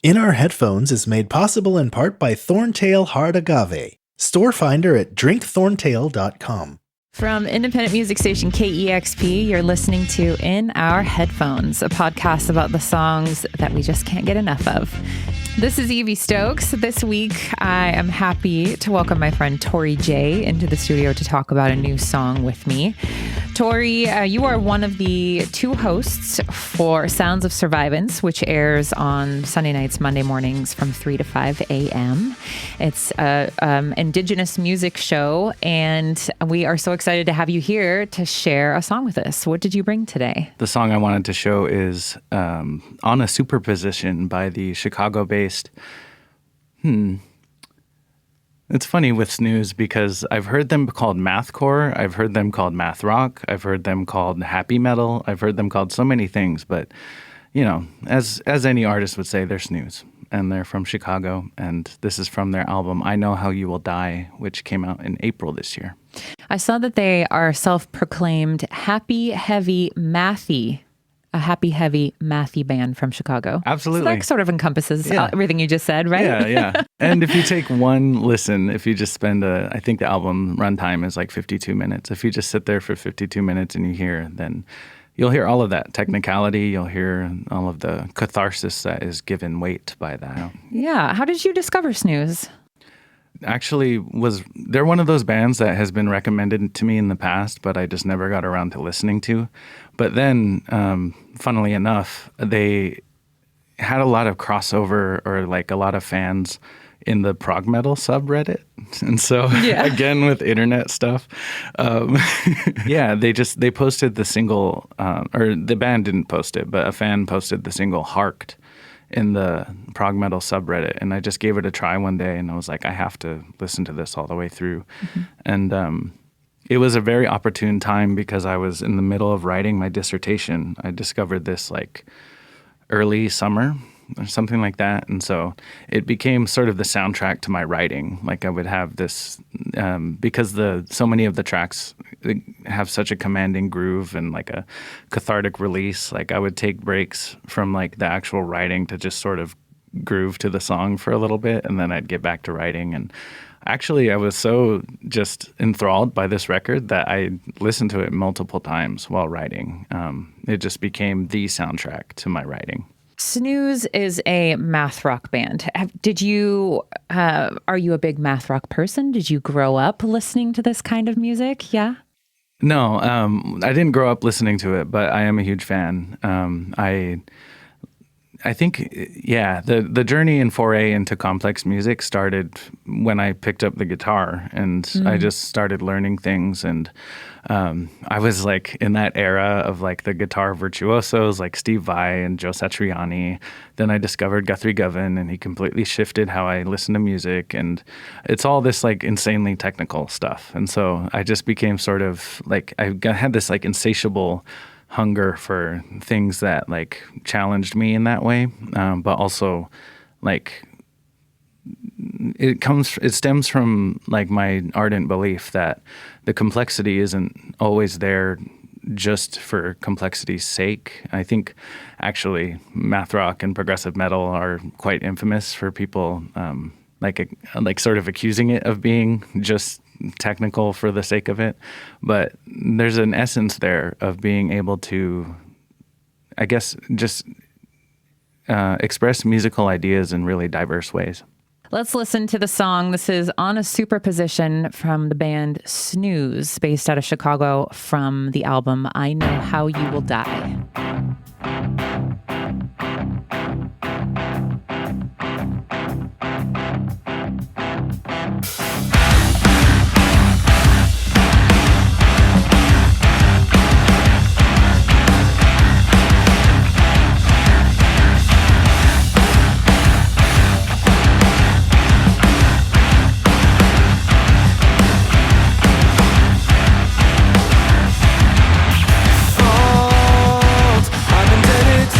In Our Headphones is made possible in part by Thorntail Hard Agave. Store finder at drinkthorntail.com. From independent music station KEXP, you're listening to In Our Headphones, a podcast about the songs that we just can't get enough of. This is Evie Stokes. This week, I am happy to welcome my friend Tory J into the studio to talk about a new song with me. Tory, you are one of the two hosts for Sounds of Survivance, which airs on Sunday nights, Monday mornings from 3 to 5 a.m. It's an Indigenous music show, and we are so excited to have you here to share a song with us. What did you bring today? The song I wanted to show is On a Superposition by the Chicago-based It's funny with Snooze because I've heard them called mathcore, I've heard them called math rock, I've heard them called happy metal, I've heard them called so many things, but you know, as any artist would say, they're Snooze, and they're from Chicago, and this is from their album I Know How You Will Die, which came out in April this year. I saw that they are self-proclaimed happy, heavy, mathy. A happy, heavy, mathy band from Chicago. Absolutely. So that sort of encompasses everything you just said, right? Yeah. And if you take one listen, if you just spend I think the album runtime is like 52 minutes. If you just sit there for 52 minutes and you hear, then you'll hear all of that technicality. You'll hear all of the catharsis that is given weight by that. Yeah. How did you discover Snooze? Actually, they're one of those bands that has been recommended to me in the past, but I just never got around to listening to. But then, funnily enough, they had a lot of crossover or like a lot of fans in the prog metal subreddit. And so again, with internet stuff, they posted the single, or the band didn't post it, but a fan posted the single Harked in the prog metal subreddit, and I just gave it a try one day, and I was like, I have to listen to this all the way through. Mm-hmm. And it was a very opportune time because I was in the middle of writing my dissertation. I discovered this like early summer or something like that, and so it became sort of the soundtrack to my writing. Like I would have this because so many of the tracks have such a commanding groove and like a cathartic release. Like I would take breaks from like the actual writing to just sort of groove to the song for a little bit, and then I'd get back to writing. And actually, I was so just enthralled by this record that I listened to it multiple times while writing. It just became the soundtrack to my writing. Snooze is a math rock band. Are you a big math rock person? Did you grow up listening to this kind of music? Yeah? No, I didn't grow up listening to it, but I am a huge fan. I think, the journey and foray into complex music started when I picked up the guitar, and I just started learning things. And I was like in that era of like the guitar virtuosos like Steve Vai and Joe Satriani. Then I discovered Guthrie Govan, and he completely shifted how I listen to music. And it's all this like insanely technical stuff. And so I just became sort of like, had this like insatiable hunger for things that like challenged me in that way, but also like it stems from like my ardent belief that the complexity isn't always there just for complexity's sake. I think actually math rock and progressive metal are quite infamous for people like sort of accusing it of being just technical for the sake of it. But there's an essence there of being able to, I guess, just express musical ideas in really diverse ways. Let's listen to the song. This is On a Superposition from the band Snooze, based out of Chicago, from the album I Know How You Will Die. I've been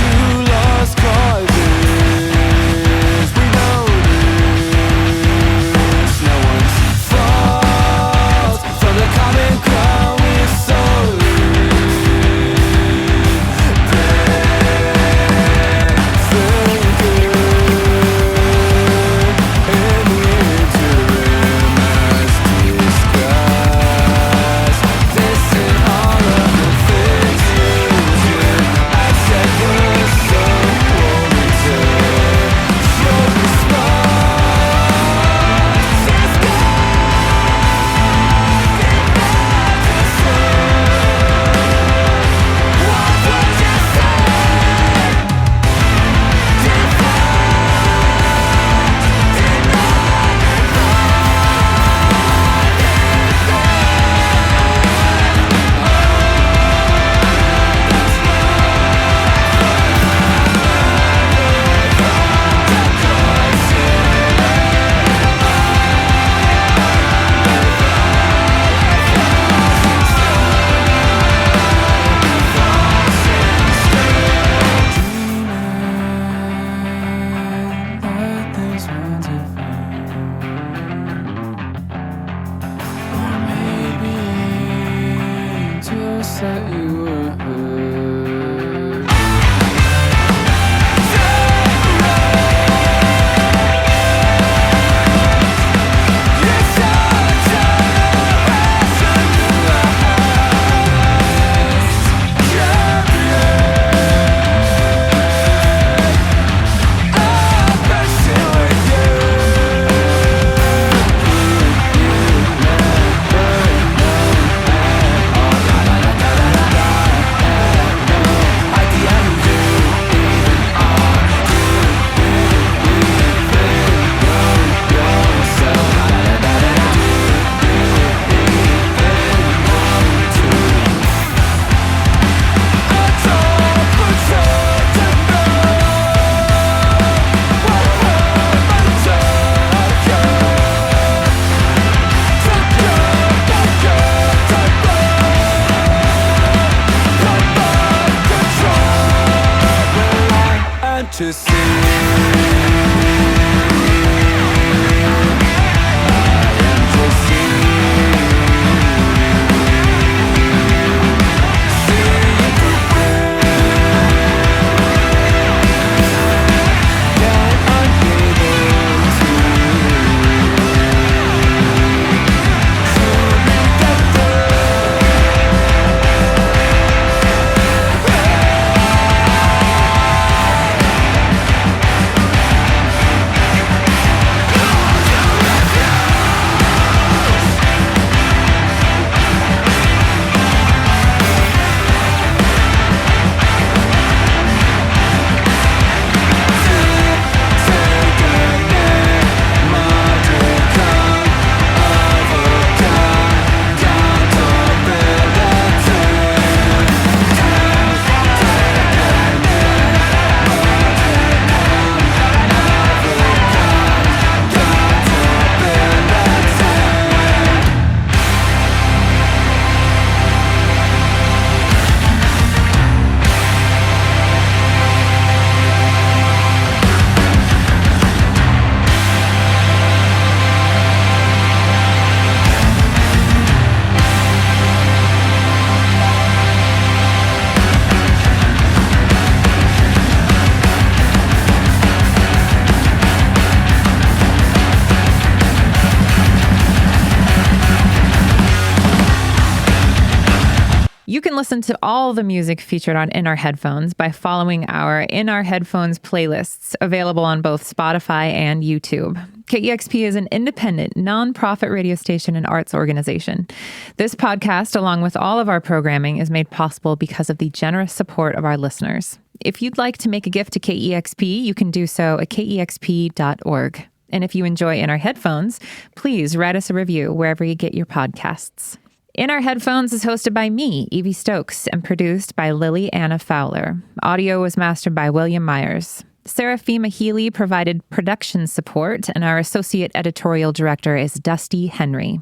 You can listen to all the music featured on In Our Headphones by following our In Our Headphones playlists, available on both Spotify and YouTube. KEXP is an independent, nonprofit radio station and arts organization. This podcast, along with all of our programming, is made possible because of the generous support of our listeners. If you'd like to make a gift to KEXP, you can do so at kexp.org. And if you enjoy In Our Headphones, please write us a review wherever you get your podcasts. In Our Headphones is hosted by me, Evie Stokes, and produced by Lilly Anna Fowler. Audio was mastered by William Myers. Serafima Healy provided production support, and our associate editorial director is Dusty Henry.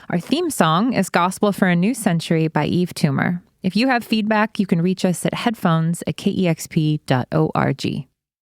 Our theme song is Gospel for a New Century by Eve Toomer. If you have feedback, you can reach us at headphones@kexp.org.